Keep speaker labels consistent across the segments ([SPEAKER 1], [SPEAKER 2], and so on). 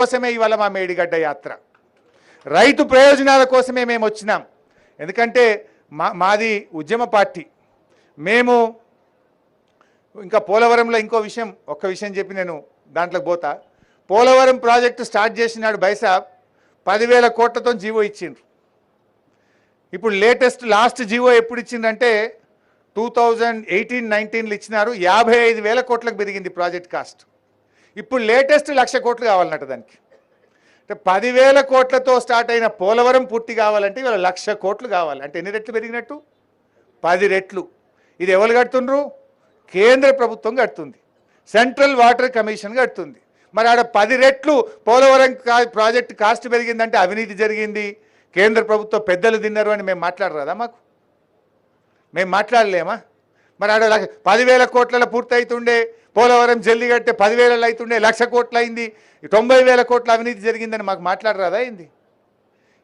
[SPEAKER 1] కోసమే ఇవాళ మా మేడిగడ్డ యాత్ర, రైతు ప్రయోజనాల కోసమే మేము వచ్చినాం. ఎందుకంటే మాది ఉద్యమ పార్టీ. మేము ఇంకా పోలవరంలో ఇంకో విషయం, ఒక్క విషయం చెప్పి నేను దాంట్లోకి పోతా. పోలవరం ప్రాజెక్టు స్టార్ట్ చేసినాడు బైసాబ్ 10,000 కోట్లతో జీవో ఇచ్చిండ్రు. ఇప్పుడు లాస్ట్ జీవో ఎప్పుడు ఇచ్చిందంటే 2018-19లో ఇచ్చినారు. 55,000 కోట్లకు పెరిగింది ప్రాజెక్ట్ కాస్ట్. ఇప్పుడు లేటెస్ట్ 1,00,000 కోట్లు కావాలన్నట్టు దానికి. అంటే 10,000 కోట్లతో స్టార్ట్ అయిన పోలవరం పూర్తి కావాలంటే ఇవాళ 1,00,000 కోట్లు కావాలి. అంటే ఎన్ని రెట్లు పెరిగినట్టు? 10 రెట్లు. ఇది ఎవరు కడుతుండ్రు? కేంద్ర ప్రభుత్వం కడుతుంది, సెంట్రల్ వాటర్ కమిషన్ కడుతుంది. మరి ఆడ 10 రెట్లు పోలవరం ప్రాజెక్ట్ కాస్ట్ పెరిగిందంటే అవినీతి జరిగింది, కేంద్ర ప్రభుత్వం పెద్దలు తిన్నారు అని మేము మాట్లాడరాదా? మేము మాట్లాడలేమా? మరి ఆడ 10,000 కోట్లలో పూర్తి అవుతుండే, పోలవరం జల్లి కడితే 10,000 అవుతుండే, 1,00,000 కోట్లు అయింది, 90,000 కోట్ల అవినీతి జరిగిందని మాకు మాట్లాడరాదా? ఏంది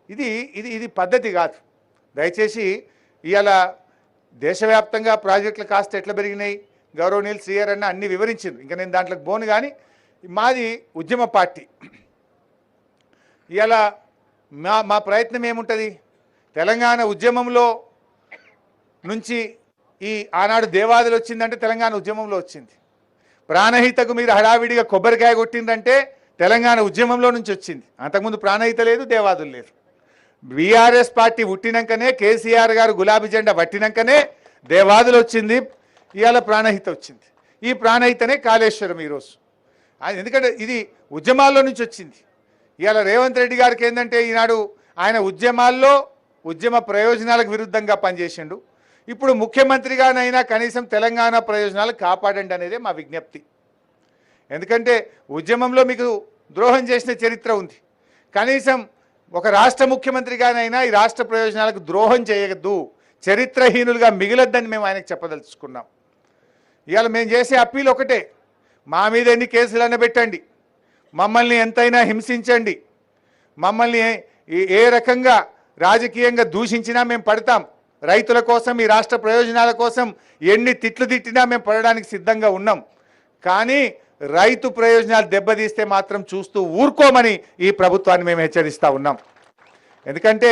[SPEAKER 1] ఇది? ఇది ఇది పద్ధతి కాదు. దయచేసి ఇవాళ దేశవ్యాప్తంగా ప్రాజెక్టుల కాస్ట్ ఎట్లా పెరిగినాయి గౌరవనీయులు శ్రీయర్ అన్న అన్ని వివరించింది. ఇంకా నేను దాంట్లోకి పోను. కానీ మాది ఉద్యమ పార్టీ. ఇవాళ మా ప్రయత్నం ఏముంటుంది? తెలంగాణ ఉద్యమంలో నుంచి ఆనాడు దేవాదులు వచ్చిందంటే తెలంగాణ ఉద్యమంలో వచ్చింది. ప్రాణహితకు మీరు హడావిడిగా కొబ్బరికాయ కొట్టిందంటే తెలంగాణ ఉద్యమంలో నుంచి వచ్చింది. అంతకుముందు ప్రాణహిత లేదు, దేవాదులు లేదు. బీఆర్ఎస్ పార్టీ పుట్టినాకనే, కేసీఆర్ గారు గులాబీ జెండా పట్టినాకనే దేవాదులు వచ్చింది, ఇవాళ ప్రాణహిత వచ్చింది. ఈ ప్రాణహితనే కాళేశ్వరం ఈరోజు. ఎందుకంటే ఇది ఉద్యమాల్లో నుంచి వచ్చింది. ఇవాళ రేవంత్ రెడ్డి గారికి ఏంటంటే ఈనాడు ఆయన ఉద్యమాల్లో ఉద్యమ ప్రయోజనాలకు విరుద్ధంగా పనిచేసిండు. ఇప్పుడు ముఖ్యమంత్రిగానైనా కనీసం తెలంగాణ ప్రయోజనాలు కాపాడండి అనేదే మా విజ్ఞప్తి. ఎందుకంటే ఉద్యమంలో మీకు ద్రోహం చేసిన చరిత్ర ఉంది. కనీసం ఒక రాష్ట్ర ముఖ్యమంత్రిగానైనా ఈ రాష్ట్ర ప్రయోజనాలకు ద్రోహం చేయొద్దు, చరిత్రహీనులుగా మిగిలొద్దని మేము ఆయనకు చెప్పదలుచుకున్నాం. ఇవాళ మేము చేసే అప్పీల్ ఒకటే, మా మీద ఎన్ని కేసులన్నా పెట్టండి, మమ్మల్ని ఎంతైనా హింసించండి, మమ్మల్ని ఏ రకంగా రాజకీయంగా దూషించినా మేము పడతాం. రైతుల కోసం, ఈ రాష్ట్ర ప్రయోజనాల కోసం ఎన్ని తిట్లు తిట్టినా మేము పడడానికి సిద్ధంగా ఉన్నాం. కానీ రైతు ప్రయోజనాలు దెబ్బతీస్తే మాత్రం చూస్తూ ఊరుకోమని ఈ ప్రభుత్వాన్ని మేము హెచ్చరిస్తూ ఉన్నాం. ఎందుకంటే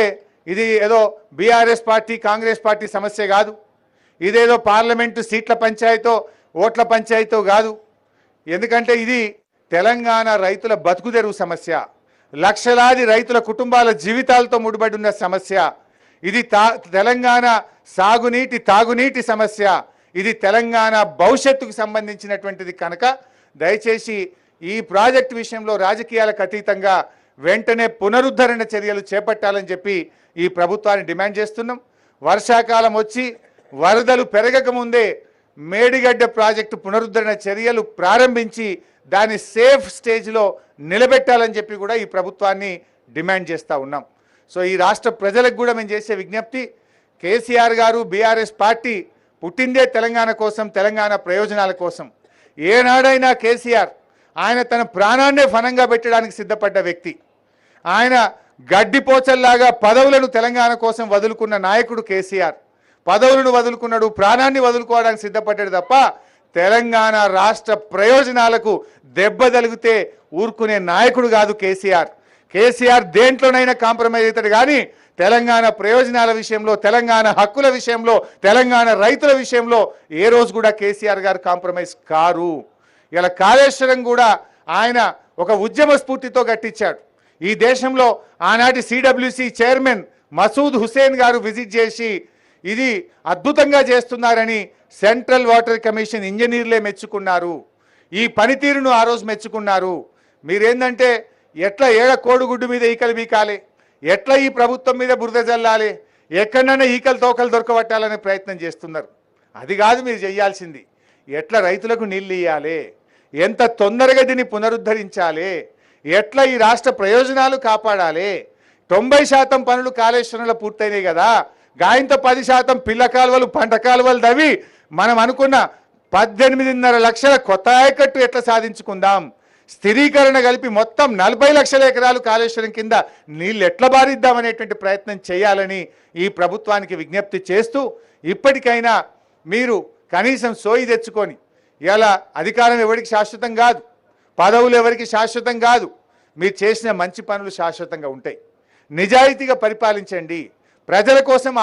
[SPEAKER 1] ఇది ఏదో బీఆర్ఎస్ పార్టీ, కాంగ్రెస్ పార్టీ సమస్య కాదు. ఇదేదో పార్లమెంటు సీట్ల పంచాయతో, ఓట్ల పంచాయతో కాదు. ఎందుకంటే ఇది తెలంగాణ రైతుల బతుకుదెరువు సమస్య, లక్షలాది రైతుల కుటుంబాల జీవితాలతో ముడిపడి ఉన్న సమస్య. ఇది తెలంగాణ సాగునీటి, తాగునీటి సమస్య. ఇది తెలంగాణ భవిష్యత్తుకు సంబంధించినటువంటిది కనుక దయచేసి ఈ ప్రాజెక్టు విషయంలో రాజకీయాలకు అతీతంగా వెంటనే పునరుద్ధరణ చర్యలు చేపట్టాలని చెప్పి ఈ ప్రభుత్వాన్ని డిమాండ్ చేస్తున్నాం. వర్షాకాలం వచ్చి వరదలు పెరగకముందే మేడిగడ్డ ప్రాజెక్టు పునరుద్ధరణ చర్యలు ప్రారంభించి దాన్ని సేఫ్ స్టేజ్లో నిలబెట్టాలని చెప్పి కూడా ఈ ప్రభుత్వాన్ని డిమాండ్ చేస్తూ ఉన్నాం. సో ఈ రాష్ట్ర ప్రజలకు కూడా మేము చేసే విజ్ఞప్తి, కేసీఆర్ గారు, బీఆర్ఎస్ పార్టీ పుట్టిందే తెలంగాణ కోసం, తెలంగాణ ప్రయోజనాల కోసం. ఏనాడైనా కేసీఆర్ ఆయన తన ప్రాణాన్నే ఫనంగా పెట్టడానికి సిద్ధపడ్డ వ్యక్తి. ఆయన గడ్డిపోచల్లాగా పదవులను తెలంగాణ కోసం వదులుకున్న నాయకుడు కేసీఆర్. పదవులను వదులుకున్నాడు, ప్రాణాన్ని వదులుకోవడానికి సిద్ధపడ్డాడు తప్ప తెలంగాణ రాష్ట్ర ప్రయోజనాలకు దెబ్బ తగిలితే ఊరుకునే నాయకుడు కాదు కేసీఆర్. కేసీఆర్ దేంట్లోనైనా కాంప్రమైజ్ అవుతాడు, కానీ తెలంగాణ ప్రయోజనాల విషయంలో, తెలంగాణ హక్కుల విషయంలో, తెలంగాణ రైతుల విషయంలో ఏ రోజు కూడా కేసీఆర్ గారు కాంప్రమైజ్ కారు. ఇలా కాళేశ్వరం కూడా ఆయన ఒక ఉద్యమ స్ఫూర్తితో కట్టించాడు. ఈ దేశంలో ఆనాటి సిడబ్ల్యూసి చైర్మన్ మసూద్ హుసేన్ గారు విజిట్ చేసి ఇది అద్భుతంగా చేస్తున్నారని సెంట్రల్ వాటర్ కమిషన్ ఇంజనీర్లే మెచ్చుకున్నారు. ఈ పనితీరును ఆ రోజు మెచ్చుకున్నారు. మీరేందంటే ఎట్లా కోడిగుడ్డు మీద ఈకలు బీకాలి, ఎట్లా ఈ ప్రభుత్వం మీద బురద జల్లాలి, ఎక్కడైనా ఈకలు తోకలు దొరకబట్టాలనే ప్రయత్నం చేస్తున్నారు. అది కాదు మీరు చేయాల్సింది. ఎట్లా రైతులకు నీళ్ళు ఇవ్వాలి, ఎంత తొందరగా దీన్ని పునరుద్ధరించాలి, ఎట్లా ఈ రాష్ట్ర ప్రయోజనాలు కాపాడాలి. 90% పనులు కాళేశ్వరంలో పూర్తయినాయి కదా, గాయంతో 10% పిల్ల కాలువలు, పంట కాలువలు తవ్వి మనం అనుకున్న 18.5 లక్షల కొత్త ఆయకట్టు ఎట్లా సాధించుకుందాం, స్థిరీకరణ కలిపి మొత్తం 40 లక్షల ఎకరాలు కాళేశ్వరం కింద నీళ్ళు ఎట్లా బారిద్దామనేటువంటి ప్రయత్నం చేయాలని ఈ ప్రభుత్వానికి విజ్ఞప్తి చేస్తూ, ఇప్పటికైనా మీరు కనీసం సోయి తెచ్చుకొని, ఇలా అధికారం ఎవరికి శాశ్వతం కాదు, పదవులు ఎవరికి శాశ్వతం కాదు, మీరు చేసిన మంచి పనులు శాశ్వతంగా ఉంటాయి. నిజాయితీగా పరిపాలించండి, ప్రజల కోసం